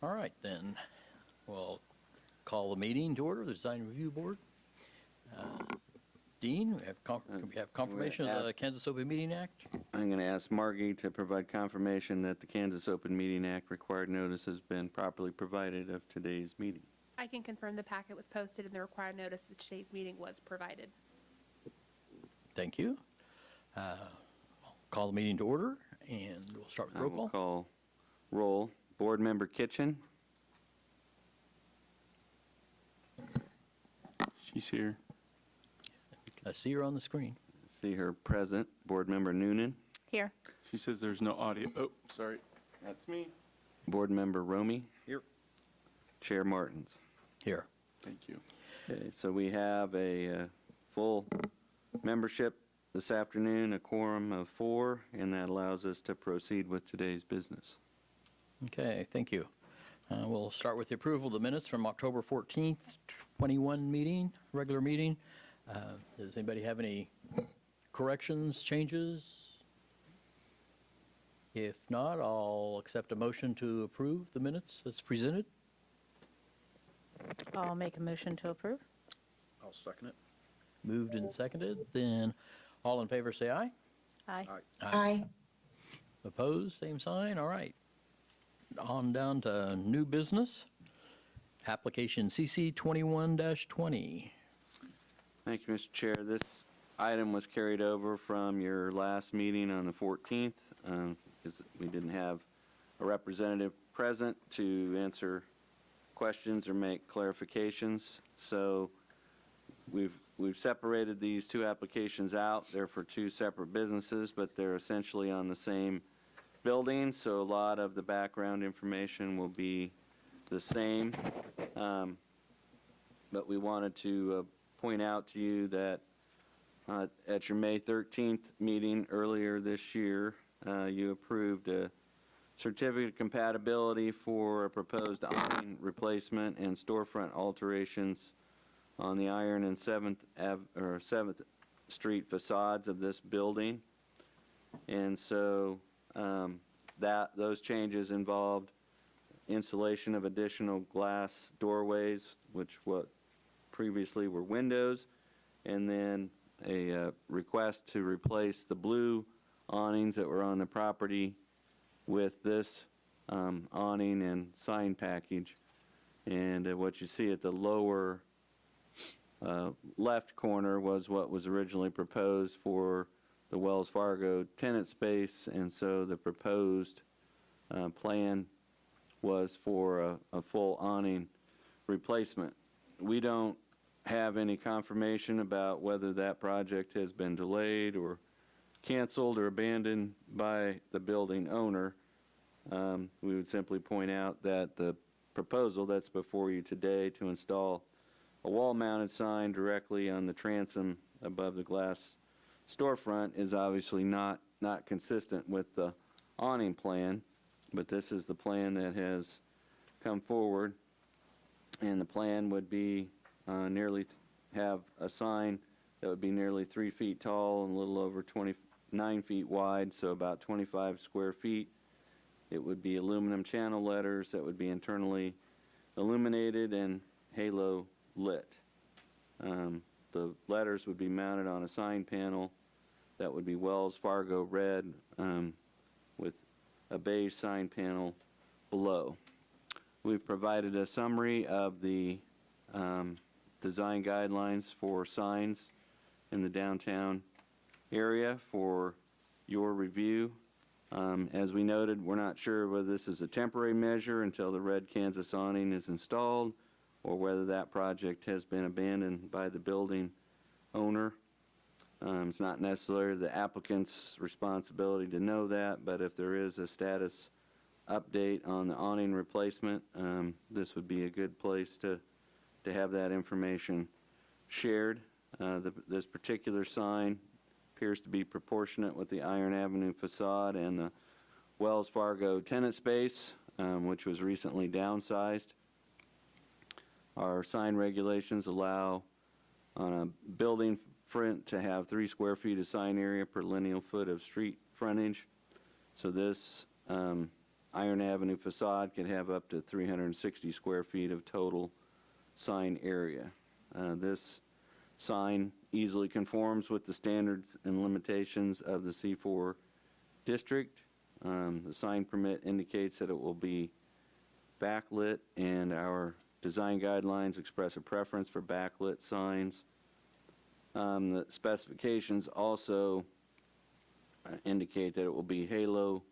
All right, then. We'll call the meeting to order, the Design Review Board. Dean, we have confirmation of the Kansas Open Meeting Act? I'm going to ask Margie to provide confirmation that the Kansas Open Meeting Act required notice has been properly provided of today's meeting. I can confirm the packet was posted and the required notice that today's meeting was provided. Thank you. I'll call the meeting to order, and we'll start with I roll will call. call roll. Board Member Kitchen. She's here. I see her on the screen. See her present. Board Member Noonan. Here. She says there's no audio. Oh, sorry. That's me. Board Member Romy. Here. Chair Martins. Here. Thank you. Okay, so we have a full membership this afternoon, a quorum of 4, and that allows us to proceed with today's business. Okay, thank you. We'll start with the approval of the minutes from October 14th, 21 meeting, regular meeting. Does anybody have any corrections, changes? If not, I'll accept a motion to approve the minutes as presented. I'll make a motion to approve. I'll second it. Moved and seconded, then all in favor say aye. Aye. Aye. Opposed, same sign, all right. On down to new business, application CC 21-20. Thank you, Mr. Chair. This item was carried over from your last meeting on the 14th because we didn't have a representative present to answer questions or make clarifications. So we've separated these two applications out. They're for two separate businesses, but they're essentially on the same building, so a lot of the background information will be the same. But we wanted to point out to you that at your May 13th meeting earlier this year, you approved a certificate of compatibility for a proposed awning replacement and storefront alterations on the Iron and 7th Street facades of this building. And so those changes involved installation of additional glass doorways, which previously were windows, and then a request to replace the blue awnings that were on the property with this awning and sign package. And what you see at the lower left corner was what was originally proposed for the Wells Fargo tenant space, and so the proposed plan was for a full awning replacement. We don't have any confirmation about whether that project has been delayed or canceled or abandoned by the building owner. We would simply point out that the proposal that's before you today to install a wall-mounted sign directly on the transom above the glass storefront is obviously not consistent with the awning plan, but this is the plan that has come forward, and the plan would be have a sign that would be nearly 3 feet tall and a little over 29 feet wide, so about 25 square feet. It would be aluminum channel letters that would be internally illuminated and halo lit. The letters would be mounted on a sign panel that would be Wells Fargo red with a beige sign panel below. We've provided a summary of the design guidelines for signs in the downtown area for your review. As we noted, we're not sure whether this is a temporary measure until the red Kansas awning is installed or whether that project has been abandoned by the building owner. It's not necessarily the applicant's responsibility to know that, but if there is a status update on the awning replacement, this would be a good place to have that information shared. This particular sign appears to be proportionate with the Iron Avenue facade and the Wells Fargo tenant space, which was recently downsized. Our sign regulations allow on a building front to have 3 square feet of sign area per lineal foot of street frontage. So this Iron Avenue facade can have up to 360 square feet of total sign area. This sign easily conforms with the standards and limitations of the C4 district. The sign permit indicates that it will be backlit, and our design guidelines express a preference for backlit signs. The specifications also indicate that it will be halo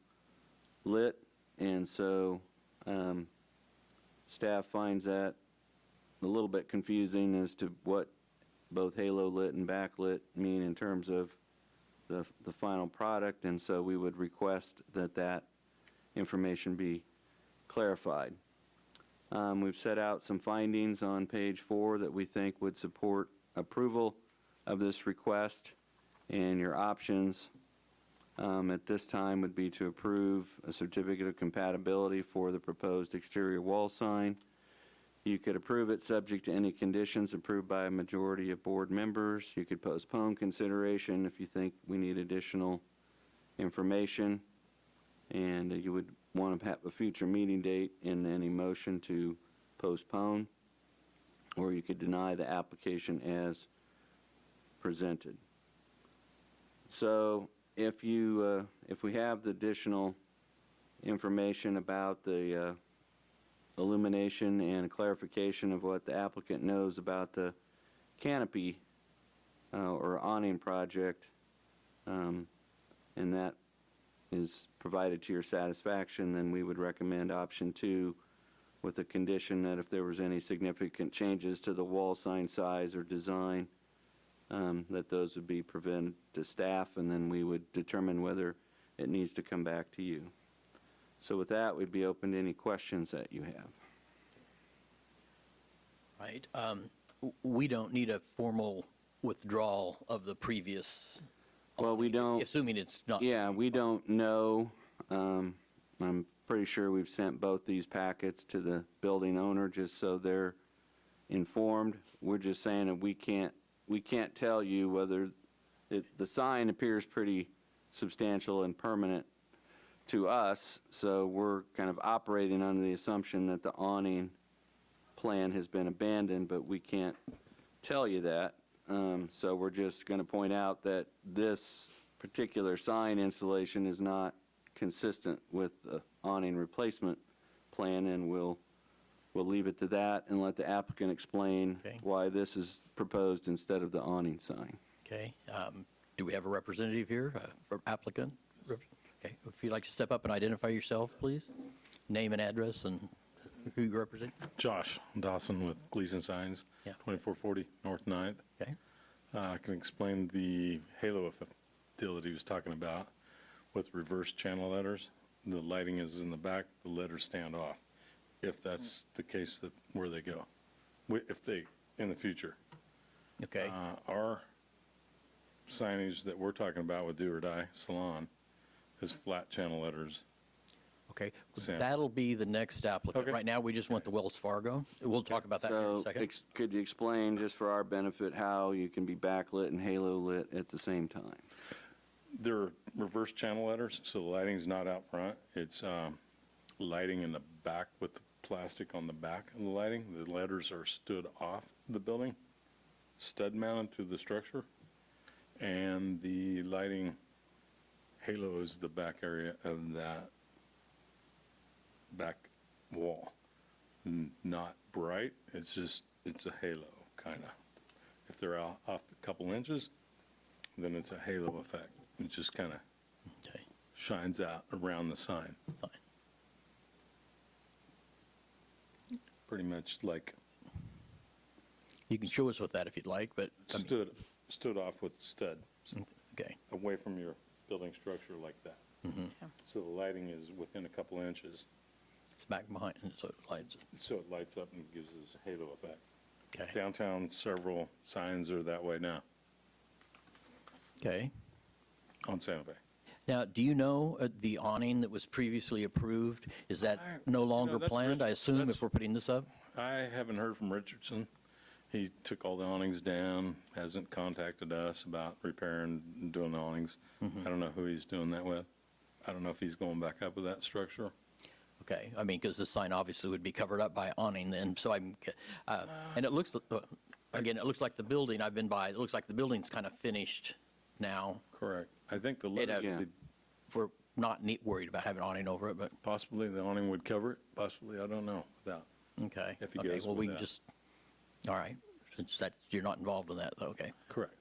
lit, and so staff finds that a little bit confusing as to what both halo lit and backlit mean in terms of the final product, and so we would request that that information be clarified. We've set out some findings on page 4 that we think would support approval of this request, and your options at this time would be to approve a certificate of compatibility for the proposed exterior wall sign. You could approve it subject to any conditions approved by a majority of board members. You could postpone consideration if you think we need additional information, and you would want to have a future meeting date in any motion to postpone, or you could deny the application as presented. So if we have the additional information about the illumination and clarification of what the applicant knows about the canopy or awning project, and that is provided to your satisfaction, then we would recommend option 2 with the condition that if there was any significant changes to the wall sign size or design, that those would be presented to staff, and then we would determine whether it needs to come back to you. So with that, we'd be open to any questions that you have. Right. We don't need a formal withdrawal of the previous. Well, we don't. Assuming it's not. Yeah, we don't know. I'm pretty sure we've sent both these packets to the building owner just so they're informed. We're just saying that we can't tell you whether the sign appears pretty substantial and permanent to us, so we're kind of operating under the assumption that the awning plan has been abandoned, but we can't tell you that. So we're just going to point out that this particular sign installation is not consistent with the awning replacement plan, and we'll leave it to that and let the applicant explain Okay. why this is proposed instead of the awning sign. Okay. Do we have a representative here, for applicant? Okay. If you'd like to step up and identify yourself, please. Name and address and who you represent. Josh Dawson with Gleason Signs, Yeah. 2440 North 9th. Okay. I can explain the halo effect deal that he was talking about with reverse channel letters. The lighting is in the back, the letters stand off, if that's the case that where they go, if they, in the future. Okay. Our signage that we're talking about with Do or Die Salon is flat channel letters. Okay. Sam. That'll be the next applicant. Okay. Right now, we just want the Wells Fargo. We'll talk about that in a So second. could you explain, just for our benefit, how you can be backlit and halo lit at the same time? They're reverse channel letters, so the lighting's not out front. It's lighting in the back with the plastic on the back of the lighting. The letters are stood off the building, stud mounted to the structure, and the lighting halo is the back area of that back wall. Not bright, it's just, it's a halo, kind of. If they're off a couple inches, then it's a halo effect. It just kind of Okay. shines out around the sign, Fine. pretty much like You can show us with that if you'd like, but, I mean, stood off with stud, okay. away from your building structure like that. Mm-hmm. So the lighting is within a couple inches, It's back behind, and so it lights. so it lights up and gives this halo effect. Okay. Downtown, several signs are that way now Okay. on Santa Fe. Now, do you know the awning that was previously approved, is that no longer that's planned, I Rich- assume, that's- if we're putting this up? I haven't heard from Richardson. He took all the awnings down, hasn't contacted us about repairing and doing the awnings. I don't know who he's doing that with. I don't know if he's going back up with that structure. Okay, I mean, because the sign obviously would be covered up by awning then, so and it looks, again, it looks like the building, I've been by, it looks like the building's kind of finished now. Correct. I think the It, letters, Yeah. We're not worried about having awning over it, but, possibly the awning would cover it, possibly, I don't know, without. okay. If he Okay, goes well, with we can that. just, all right, since that, you're not involved in that, okay. Correct.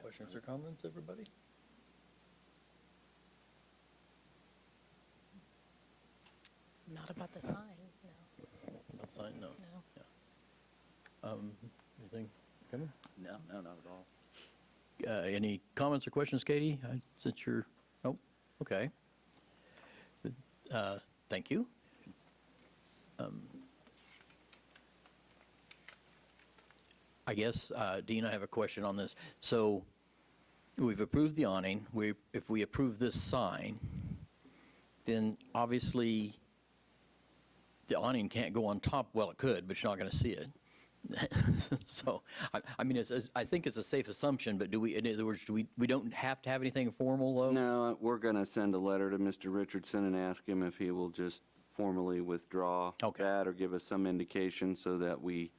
Questions or comments, everybody? Not about the sign, no, Not sign, no. no. Anything, Kevin? No, not at all. Any comments or questions, Katie, since you're, oh, okay. Thank you. I guess, Dean, I have a question on this. So we've approved the awning. If we approve this sign, then obviously the awning can't go on top. Well, it could, but you're not going to see it. So, I mean, I think it's a safe assumption, but in other words, we don't have to have anything formal, though? No, we're going to send a letter to Mr. Richardson and ask him if he will just formally withdraw Okay. that or give us some indication so that we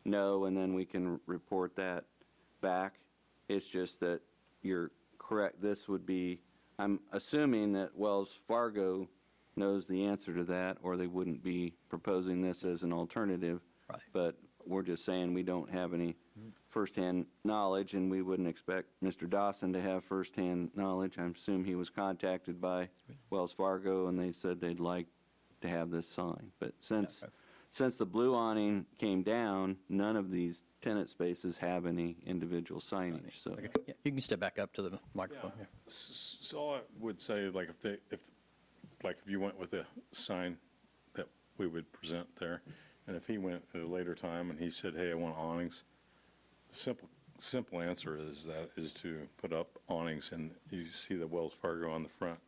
know, and then we can report that back. It's just that you're correct. This would be, I'm assuming that Wells Fargo knows the answer to that, or they wouldn't be proposing this as an alternative. Right. But we're just saying we don't have any firsthand knowledge, and we wouldn't expect Mr. Dawson to have firsthand knowledge. I assume he was contacted by Wells Fargo, and they said they'd like to have this sign. But since the blue awning came down, none of these tenant spaces have any individual signage, so. Okay. Yeah, you can step back up to the microphone here. So I would say, like, if you went with a sign that we would present there, and if he went at a later time and he said, hey, I want awnings, the simple answer is to put up awnings, and you see the Wells Fargo on the front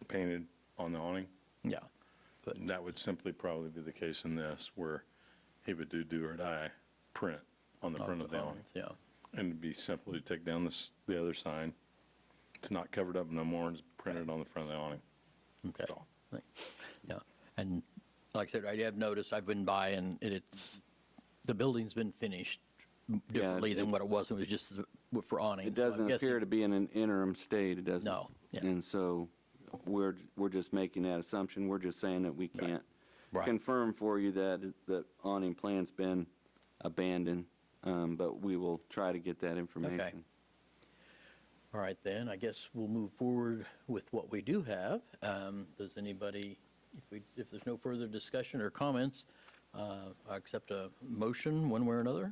painted on the awning. Yeah. But, That would simply probably be the case in this, where he would do or die print on the front of the awning. Yeah. And it'd be simply to take down the other sign. It's not covered up no more, it's printed on the front of the awning. Okay. That's all. Yeah, and like I said, I have noticed, I've been by, and the building's been finished differently than what it was. It was just for awning. It doesn't appear to be in an interim state, it doesn't. No, yeah. And so we're just making that assumption. We're just saying that we can't Right. confirm for you that the awning plan's been abandoned, but we will try to get that information. All right, then, I guess we'll move forward with what we do have. Does anybody, if there's no further discussion or comments, I accept a motion one way or another?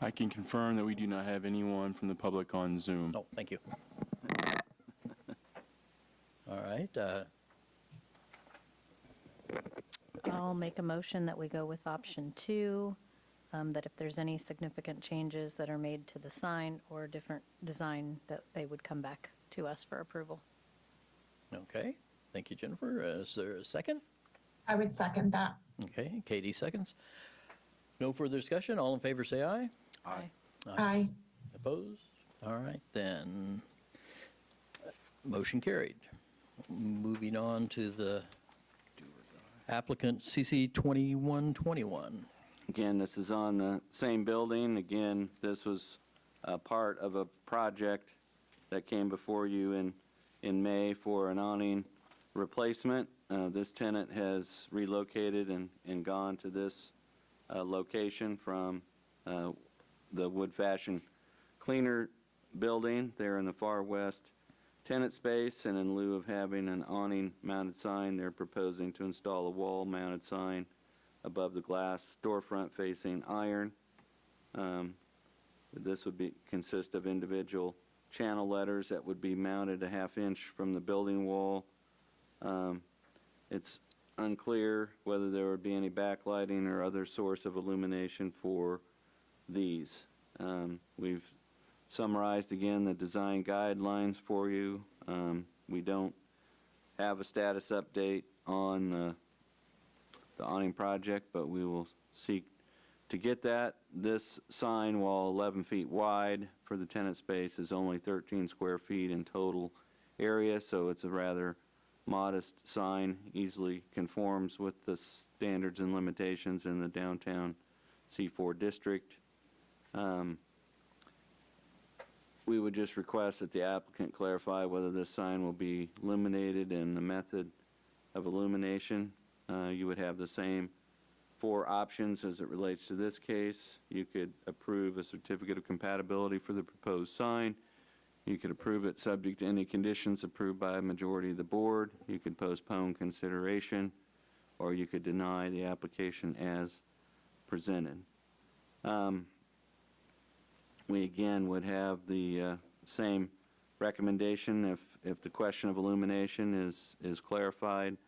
I can confirm that we do not have anyone from the public on Zoom. Oh, thank you. All right, I'll make a motion that we go with option 2, that if there's any significant changes that are made to the sign or different design, that they would come back to us for approval. okay. Thank you, Jennifer. Is there a second? I would second that. Okay, Katie seconds. No further discussion. All in favor, say aye. Aye. Aye. Opposed? All right, then. Motion carried. Moving on to the applicant CC 2121. Again, this is on the same building. Again, this was a part of a project that came before you in May for an awning replacement. This tenant has relocated and gone to this location from the Wood Fashion Cleaner building there in the far west tenant space, and in lieu of having an awning mounted sign, they're proposing to install a wall mounted sign above the glass storefront facing iron. This would consist of individual channel letters that would be mounted a half-inch from the building wall. It's unclear whether there would be any backlighting or other source of illumination for these. We've summarized again the design guidelines for you. We don't have a status update on the awning project, but we will seek To get that, this sign, while 11 feet wide for the tenant space, is only 13 square feet in total area, so it's a rather modest sign, easily conforms with the standards and limitations in the downtown C4 district. We would just request that the applicant clarify whether this sign will be illuminated and the method of illumination. You would have the same 4 options as it relates to this case. You could approve a certificate of compatibility for the proposed sign. You could approve it subject to any conditions approved by a majority of the board. You could postpone consideration, or you could deny the application as presented. We again would have the same recommendation. If the question of illumination is clarified,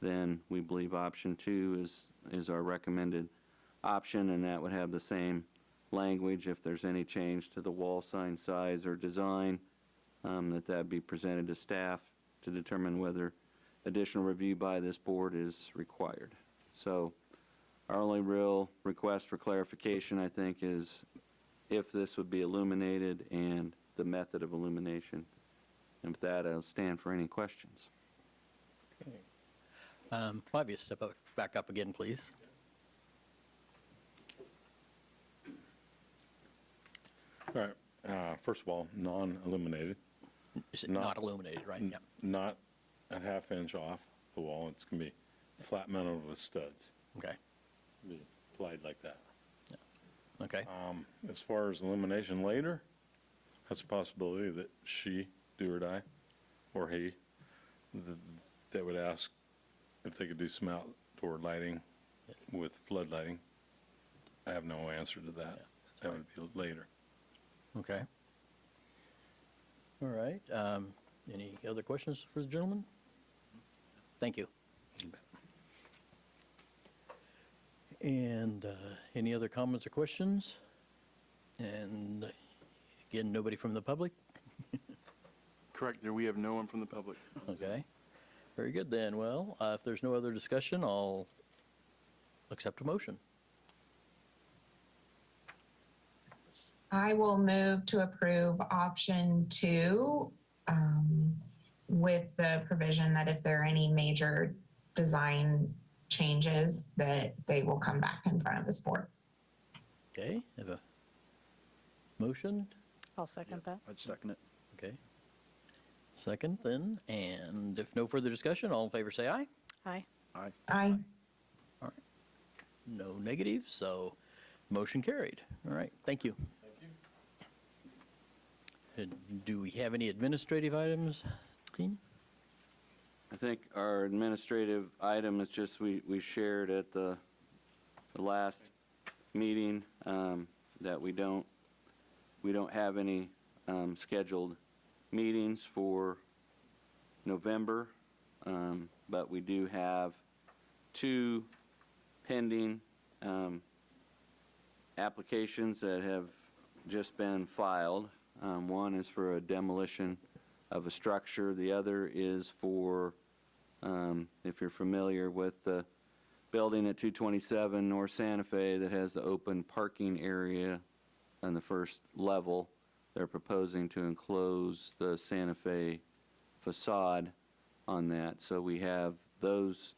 then we believe option 2 is our recommended option, and that would have the same language. If there's any change to the wall sign size or design, that be presented to staff to determine whether additional review by this board is required. So our only real request for clarification, I think, is if this would be illuminated and the method of illumination. And with that, I'll stand for any questions. Flavia, step back up again, please. All right, first of all, non-illuminated, Is it Not- not illuminated, right? Yeah. not a half inch off the wall. It's going to be flat metal with studs. Okay. Be applied like that. Okay. As far as illumination later, that's a possibility that she, do or die, or he, they would ask if they could do some outdoor lighting with floodlighting. I have no answer to that. That would be later. Okay. All right. Any other questions for the gentleman? Thank you. And any other comments or questions? And again, nobody from the public? Correct, there, we have no one from the public. Okay. Very good then. Well, if there's no other discussion, I'll accept a motion. I will move to approve option 2 with the provision that if there are any major design changes, that they will come back in front of this board. Okay, have a motion? I'll second that. I'd second it. Okay. Second then, and if no further discussion, all in favor say aye. Aye. Aye. Aye. All right. No negative, so motion carried. All right, thank you. Thank you. Do we have any administrative items, team? I think our administrative item is just, we shared at the last meeting that we don't have any scheduled meetings for November, but we do have 2 pending applications that have just been filed. One is for a demolition of a structure. The other is for, if you're familiar with the building at 227 North Santa Fe that has the open parking area on the first level, they're proposing to enclose the Santa Fe facade on that. So we have those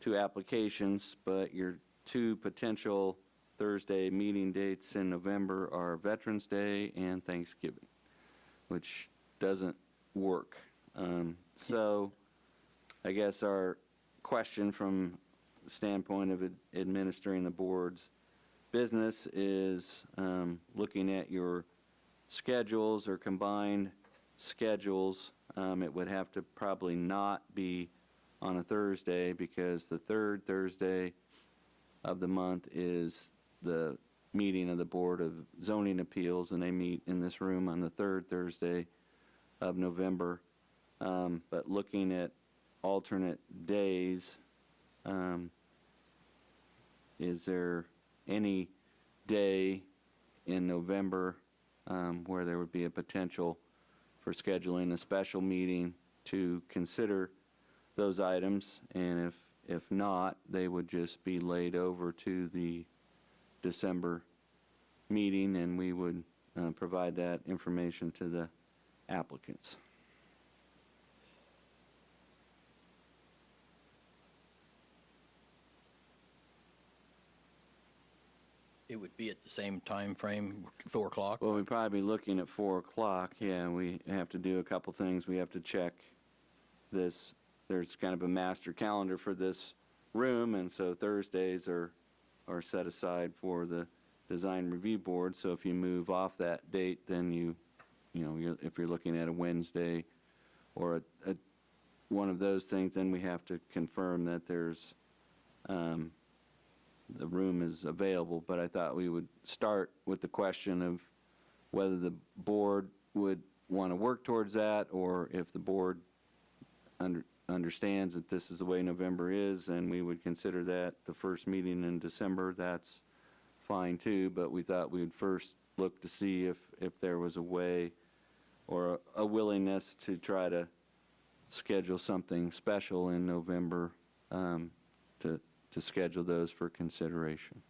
2 applications, but your 2 potential Thursday meeting dates in November are Veterans Day and Thanksgiving, which doesn't work. So I guess our question from the standpoint of administering the board's business is looking at your schedules or combined schedules. It would have to probably not be on a Thursday, because the 3rd Thursday of the month is the meeting of the Board of Zoning Appeals, and they meet in this room on the 3rd Thursday of November. But looking at alternate days, is there any day in November where there would be a potential for scheduling a special meeting to consider those items? And if not, they would just be laid over to the December meeting, and we would provide that information to the applicants. It would be at the same time frame, 4 o'clock? Well, we'd probably be looking at 4 o'clock. Yeah, we have to do a couple things. We have to check this. There's kind of a master calendar for this room, and so Thursdays are set aside for the design review board. So if you move off that date, then if you're looking at a Wednesday or one of those things, then we have to confirm that there's the room is available. But I thought we would start with the question of whether the board would want to work towards that, or if the board understands that this is the way November is, and we would consider that the first meeting in December. That's fine too, but we thought we would first look to see if there was a way or a willingness to try to schedule something special in November, to schedule those for consideration.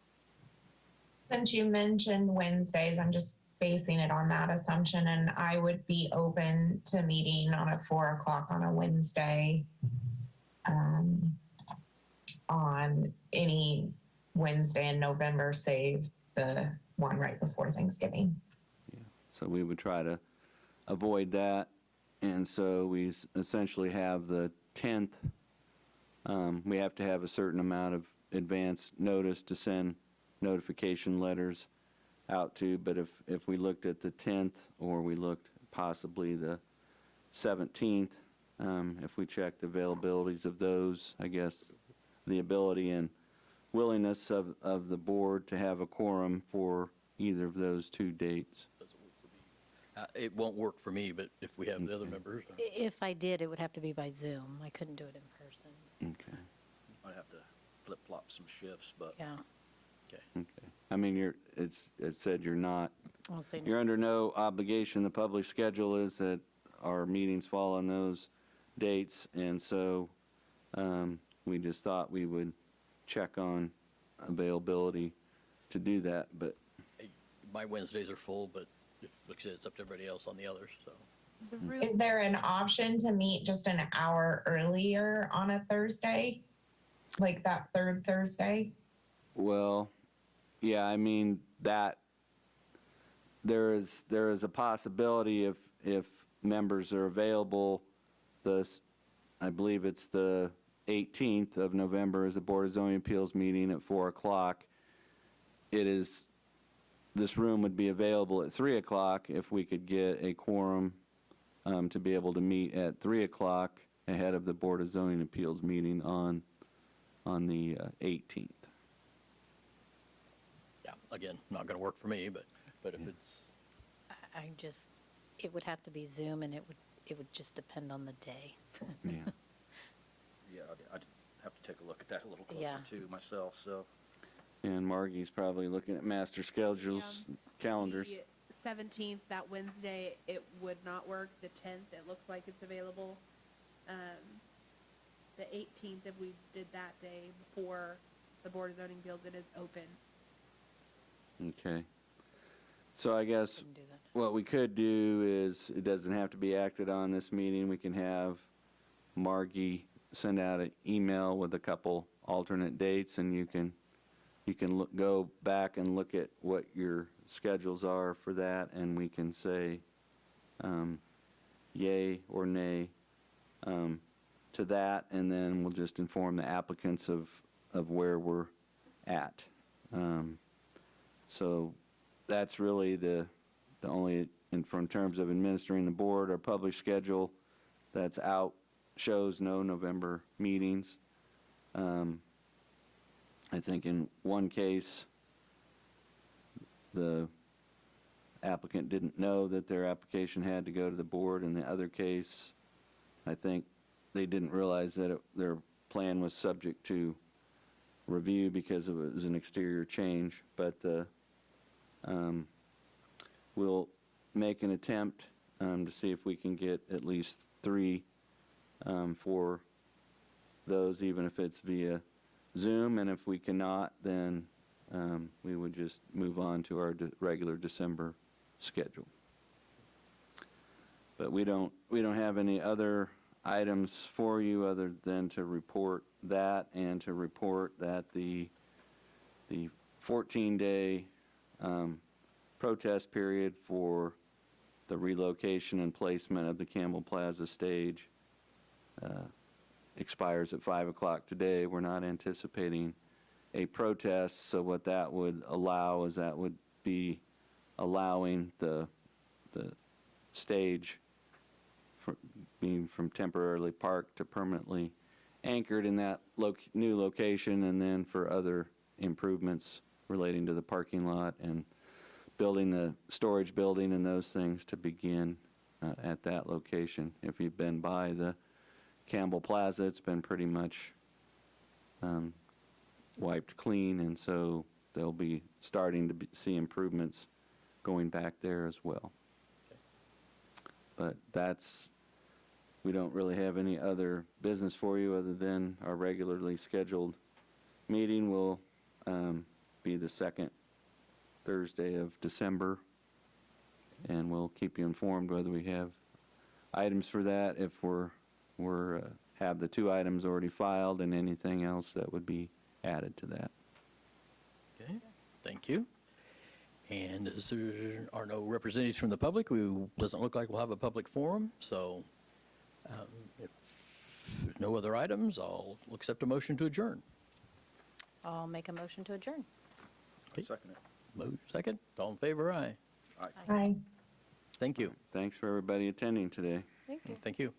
Since you mentioned Wednesdays, I'm just basing it on that assumption, and I would be open to meeting on at 4 o'clock on a Wednesday, on any Wednesday in November, save the one right before Thanksgiving. Yeah. So we would try to avoid that, and so we essentially have the 10th. We have to have a certain amount of advance notice to send notification letters out to, but if we looked at the 10th, or we looked possibly the 17th, if we checked the availabilities of those, I guess the ability and willingness of the board to have a quorum for either of those two dates. It won't work for me, but if we have the other members. If I did, it would have to be by Zoom. I couldn't do it in person. Okay. I'd have to flip-flop some shifts, but Yeah. Okay. I mean, it said you're not, I'll say you're under no obligation. The public schedule is that our meetings fall on those dates, and so we just thought we would check on availability to do that, but My Wednesdays are full, but like I said, it's up to everybody else on the others, so. The room, Is there an option to meet just an hour earlier on a Thursday? Like that third Thursday? well, yeah, I mean, that, there is a possibility if members are available, I believe it's the 18th of November is the Board of Zoning Appeals meeting at 4 o'clock. This room would be available at 3 o'clock if we could get a quorum to be able to meet at 3 o'clock ahead of the Board of Zoning Appeals meeting on the 18th. Yeah, again, not going to work for me, but if it's, it would have to be Zoom, and it would just depend on the day. Yeah. yeah, I'd have to take a look at that a little Yeah. closer too myself, so. And Margie's probably looking at master schedules, calendars. the 17th, that Wednesday, it would not work. The 10th, it looks like it's available. The 18th, if we did that day before the Board of Zoning Appeals, it is open. Okay. So I guess Couldn't do that. what we could do is, it doesn't have to be acted on this meeting. We can have Margie send out an email with a couple alternate dates, and you can go back and look at what your schedules are for that, and we can say yay or nay to that, and then we'll just inform the applicants of where we're at. So that's really the only, in terms of administering the board, our published schedule that's out shows no November meetings. I think in one case, the applicant didn't know that their application had to go to the board. In the other case, I think they didn't realize that their plan was subject to review because it was an exterior change. But we'll make an attempt to see if we can get at least 3 for those, even if it's via Zoom, and if we cannot, then we would just move on to our regular December schedule. But we don't have any other items for you other than to report that and to report that the 14-day protest period for the relocation and placement of the Campbell Plaza stage expires at 5 o'clock today. We're not anticipating a protest, so what that would allow is that would be allowing the stage being from temporarily parked to permanently anchored in that new location, and then for other improvements relating to the parking lot and building the storage building and those things to begin at that location. If you've been by the Campbell Plaza, it's been pretty much wiped clean, and so they'll be starting to see improvements going back there as well. But we don't really have any other business for you other than our regularly scheduled meeting will be the second Thursday of December, and we'll keep you informed whether we have items for that, if we're have the 2 items already filed, and anything else that would be added to that. Okay, thank you. And as there are no representatives from the public, doesn't look like we'll have a public forum, so if no other items, I'll accept a motion to adjourn. I'll make a motion to adjourn. Second it. Move second, all in favor, aye. Aye. Thank you. Thanks for everybody attending today. Thank you. Thank you.